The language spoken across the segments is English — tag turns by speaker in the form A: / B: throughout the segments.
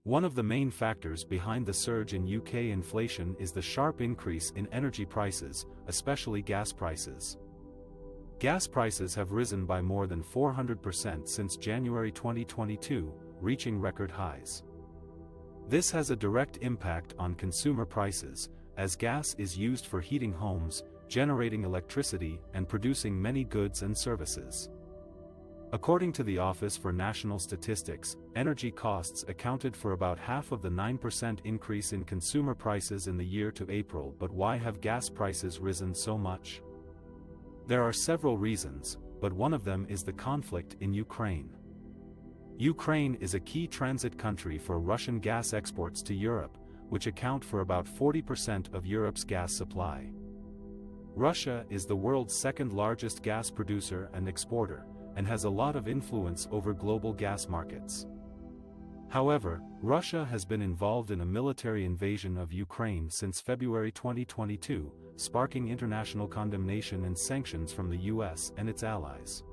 A: One of the main factors behind the surge in UK inflation is the sharp increase in energy prices, especially gas prices. Gas prices have risen by more than 400% since January 2022, reaching record highs. This has a direct impact on consumer prices, as gas is used for heating homes, generating electricity, and producing many goods and services. According to the Office for National Statistics, energy costs accounted for about half of the 9% increase in consumer prices in the year to April. But why have gas prices risen so much? There are several reasons, but one of them is the conflict in Ukraine. Ukraine is a key transit country for Russian gas exports to Europe, which account for about 40% of Europe's gas supply. Russia is the world's second largest gas producer and exporter, and has a lot of influence over global gas markets. However, Russia has been involved in a military invasion of Ukraine since February 2022, sparking international condemnation and sanctions from the US and its allies.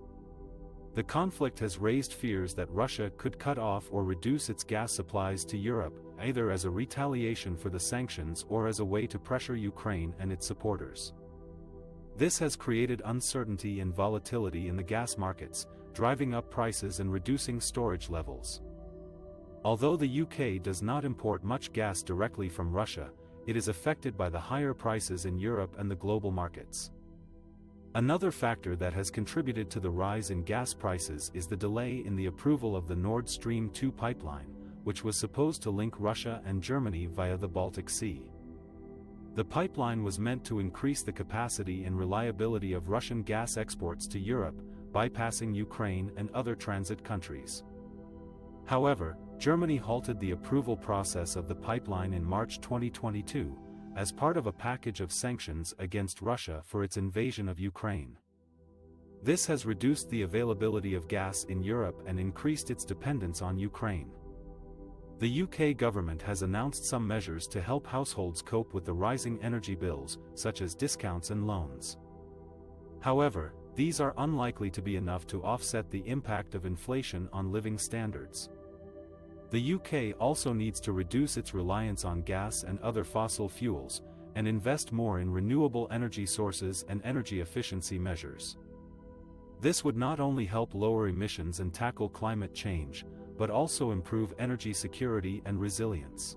A: The conflict has raised fears that Russia could cut off or reduce its gas supplies to Europe, either as a retaliation for the sanctions or as a way to pressure Ukraine and its supporters. This has created uncertainty and volatility in the gas markets, driving up prices and reducing storage levels. Although the UK does not import much gas directly from Russia, it is affected by the higher prices in Europe and the global markets. Another factor that has contributed to the rise in gas prices is the delay in the approval of the Nord Stream 2 pipeline, which was supposed to link Russia and Germany via the Baltic Sea. The pipeline was meant to increase the capacity and reliability of Russian gas exports to Europe, bypassing Ukraine and other transit countries. However, Germany halted the approval process of the pipeline in March 2022, as part of a package of sanctions against Russia for its invasion of Ukraine. This has reduced the availability of gas in Europe and increased its dependence on Ukraine. The UK government has announced some measures to help households cope with the rising energy bills, such as discounts and loans. However, these are unlikely to be enough to offset the impact of inflation on living standards. The UK also needs to reduce its reliance on gas and other fossil fuels, and invest more in renewable energy sources and energy efficiency measures. This would not only help lower emissions and tackle climate change, but also improve energy security and resilience.